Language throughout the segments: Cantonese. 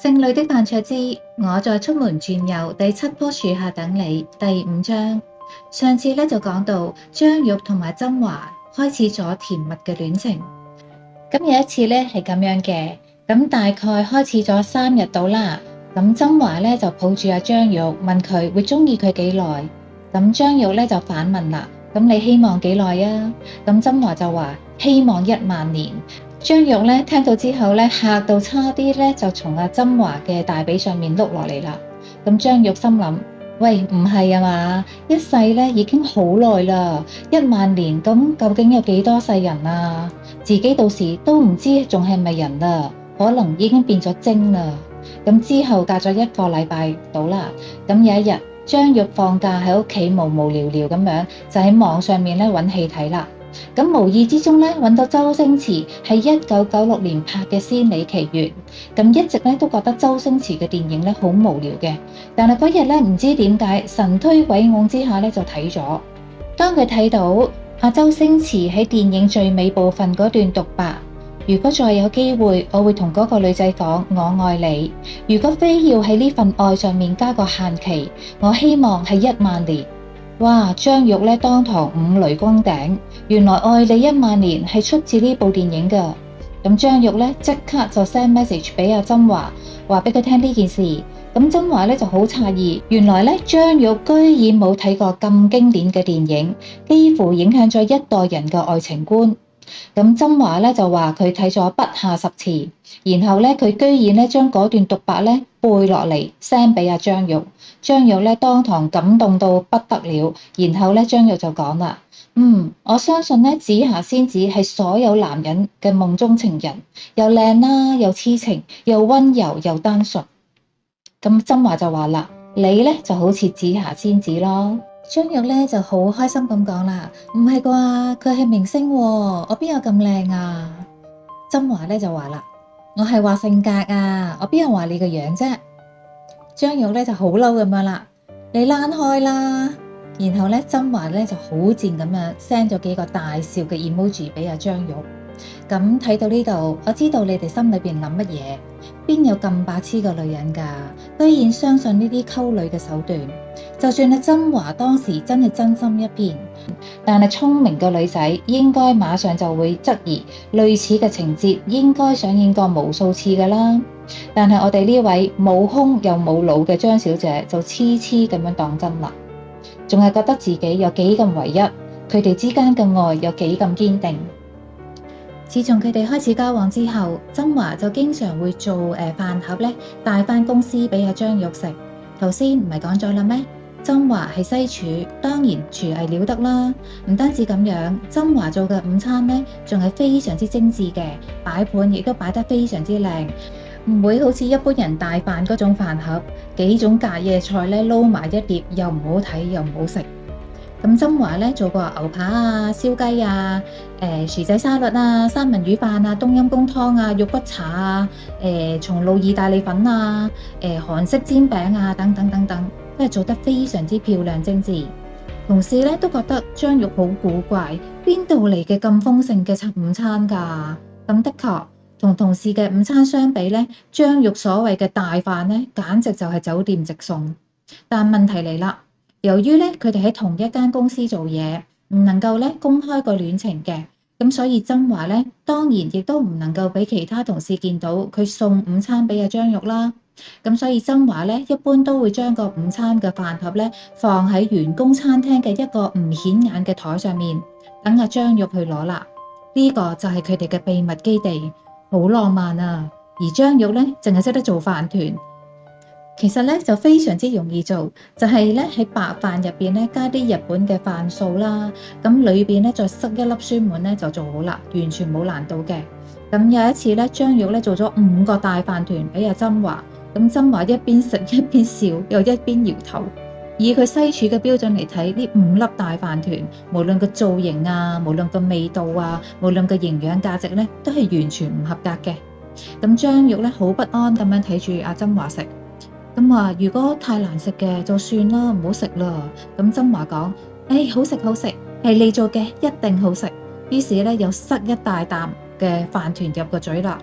聖女的范卓之，我在出門轉右第7棵樹下等你。第5章。上次咧就講到張玉同埋甄華開始咗甜蜜嘅戀情。咁有一次咧係咁樣嘅，咁大概開始咗3日到啦。咁甄華咧就抱住阿張玉問佢會中意佢幾耐。咁張玉咧就反問啦，咁你希望幾耐啊？咁甄華就話希望10000年。張玉咧聽到之後咧嚇到差啲咧就從阿甄華嘅大髀上面碌落嚟啦。咁張玉心諗，喂，唔係啊嘛，一世咧已經好耐啦，10000年咁究竟有幾多世人啊？自己到時都唔知仲係咪人啦，可能已經變咗精啦。咁之後隔咗1個禮拜到啦，咁有一日張玉放假喺屋企無無聊聊咁樣，就喺網上面咧揾戲睇啦。咁無意之中咧揾到周星馳喺1996年拍嘅《仙履奇緣》，咁一直咧都覺得周星馳嘅電影咧好無聊嘅，但係嗰日咧唔知點解神推鬼拱之下咧就睇咗。當佢睇到阿周星馳喺電影最尾部分嗰段獨白，如果再有機會，我會同嗰個女仔講我愛你。如果非要喺呢份愛上面加個限期，我希望係10000年。哇！張玉咧當堂五雷轟頂，原來愛你10000年係出自呢部電影㗎。咁張玉咧即刻就 send message 俾阿甄華，話俾佢聽呢件事。咁甄華咧就好詫異，原來咧張玉居然冇睇過咁經典嘅電影，幾乎影響咗一代人嘅愛情觀。咁甄華咧就話佢睇咗不下10次，然後咧佢居然咧將嗰段獨白咧背落嚟 send 俾阿張玉。張玉咧當堂感動到不得了，然後咧張玉就講啦，我相信咧紫霞仙子係所有男人嘅夢中情人，又靚啦，又痴情，又溫柔，又單純。咁甄華就話啦，你咧就好似紫霞仙子咯。張玉咧就好開心咁講啦，唔係啩？佢係明星喎，我邊有咁靚啊？甄華咧就話啦，我係話性格啊，我邊有話你個樣啫？張玉咧就好嬲咁樣啦，你躝開啦！然後咧甄華咧就好賤咁樣 send 咗幾個大笑嘅 emoji 俾阿張玉。咁睇到呢度，我知道你哋心裏邊諗乜嘢？邊有咁白痴嘅女人㗎？居然相信呢啲溝女嘅手段。就算阿甄華當時真係真心一片，但係聰明嘅女仔應該馬上就會質疑類似嘅情節應該上演過無數次㗎啦。但係我哋呢位冇胸又冇腦嘅張小姐就痴痴咁樣當真啦，仲係覺得自己有幾咁唯一，佢哋之間嘅愛有幾咁堅定。自從佢哋開始交往之後，甄華就經常會做飯盒咧帶返公司俾阿張玉食。頭先唔係講咗啦咩？甄華係西廚，當然廚藝了得啦。唔單止咁樣，甄華做嘅午餐咧仲係非常之精緻嘅，擺盤亦都擺得非常之靚，唔會好似一般人帶飯嗰種飯盒，幾種隔夜菜咧撈埋一碟，又唔好睇又唔好食。咁甄華咧做過牛扒啊、燒雞啊、薯仔沙律啊、三文魚飯啊、冬陰功湯啊、肉骨茶啊、松露意大利粉啊、韓式煎餅啊等等等等，都係做得非常之漂亮精緻。同事咧都覺得張玉好古怪，邊度嚟嘅咁豐盛嘅午餐㗎？咁的確同同事嘅午餐相比咧，張玉所謂嘅大飯咧，簡直就係酒店直送。但問題嚟啦。由於咧佢哋喺同一間公司做嘢，唔能夠咧公開個戀情嘅，咁所以甄華咧當然亦都唔能夠俾其他同事見到佢送午餐俾阿張玉啦。咁所以甄華咧一般都會將個午餐嘅飯盒咧放喺員工餐廳嘅一個唔顯眼嘅台上面，等阿張玉去攞啦。呢個就係佢哋嘅秘密基地，好浪漫啊！而張玉咧淨係識得做飯團。其實咧就非常之容易做，就係咧喺白飯入邊咧加啲日本嘅飯素啦，咁裏邊咧再塞一粒酸梅咧就做好啦，完全冇難度嘅。咁有一次咧，張玉咧做咗5個大飯團俾阿甄華，咁甄華一邊食一邊笑，又一邊搖頭。以佢西廚嘅標準嚟睇，呢5粒大飯團，無論個造型啊，無論個味道啊，無論個營養價值咧，都係完全唔合格嘅。咁張玉咧好不安咁樣睇住阿甄華食。咁話如果太難食嘅就算啦，唔好食啦。咁甄華講：好食好食，係你做嘅，一定好食。於是咧又塞一大啖嘅飯團入個嘴啦。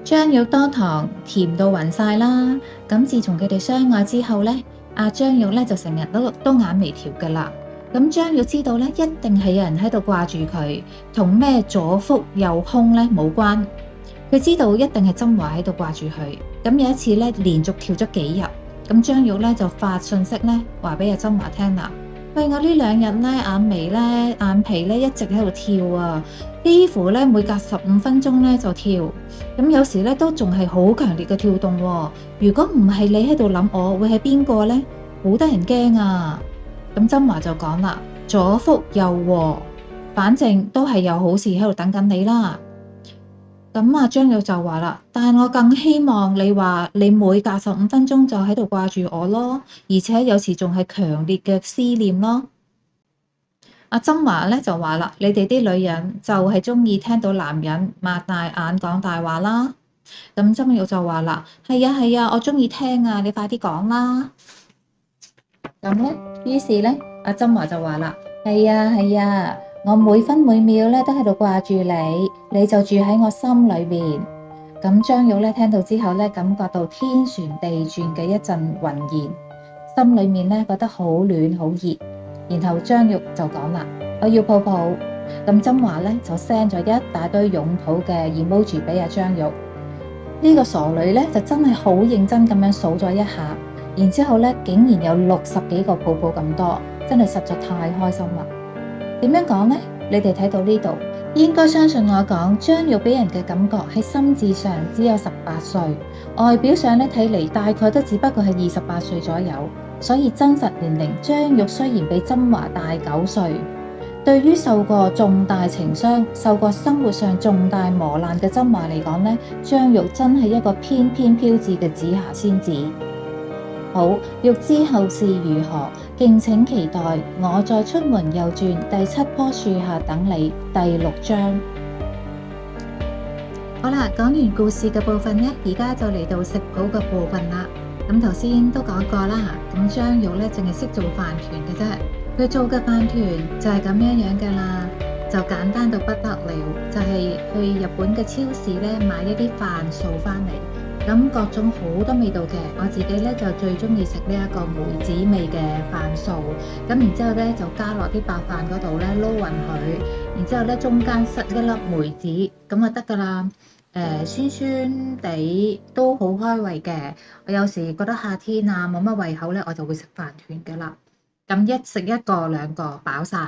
張玉當堂甜到暈晒啦。咁自從佢哋相愛之後咧，阿張玉咧就成日都眼眉跳噶啦。咁張玉知道咧，一定係有人喺度掛住佢，同咩左福右凶咧冇關。佢知道一定係曾華喺度掛住佢。咁有一次咧，連續跳咗幾日，咁張玉咧就發信息咧話俾阿曾華聽啦。喂，我呢兩日咧眼眉咧眼皮咧一直喺度跳啊，幾乎咧每隔15分鐘咧就跳。咁有時咧都仲係好強烈嘅跳動喎。如果唔係你喺度諗我，會係邊個咧？好得人驚啊！咁曾華就講啦，左福右禍，反正都係有好事喺度等緊你啦。咁啊，張玉就話啦，但係我更希望你話你每隔15分鐘就喺度掛住我咯，而且有時仲係強烈嘅思念咯。阿曾華咧就話啦，你哋啲女人就係中意聽到男人擘大眼講大話啦。咁曾玉就話啦，係啊係啊，我中意聽啊，你快啲講啦。咁咧，於是咧，阿曾華就話啦，係啊係啊，我每分每秒咧都喺度掛住你，你就住喺我心裏邊。咁張玉咧聽到之後咧，感覺到天旋地轉嘅一陣渾然，心裏面咧覺得好暖好熱。然後張玉就講啦，我要抱抱。咁曾華咧就 send 咗一大堆擁抱嘅 emoji 俾阿張玉。呢個傻女咧就真係好認真咁樣數咗一下。然之後咧，竟然有60幾個抱抱咁多，真係實在太開心啦！點樣講呢？你哋睇到呢度，應該相信我講，張玉俾人嘅感覺喺心智上只有18歲，外表上咧睇嚟大概都只不過係28歲左右，所以真實年齡張玉雖然比曾華大9歲，對於受過重大情傷、受過生活上重大磨難嘅曾華嚟講咧，張玉真係一個翩翩飄至嘅紫霞仙子。好，欲知後事如何，敬請期待《我在出門右轉第7棵樹下等你》第6章。好啦，講完故事嘅部分呢，而家就嚟到食譜嘅部分啦。咁頭先都講過啦，咁張玉咧淨係識做飯團嘅啫，佢做嘅飯團就係咁樣噶啦，就簡單到不得了，就係去日本嘅超市咧買一啲飯素翻嚟。咁各種好多味道嘅，我自己咧就最中意食呢一個梅子味嘅飯素。咁然之後咧就加落啲白飯嗰度咧撈勻佢，然之後咧中間塞一粒梅子，咁就得噶啦。酸酸地都好開胃嘅。我有時覺得夏天啊冇乜胃口咧，我就會食飯團噶啦。咁一食一個兩個飽晒。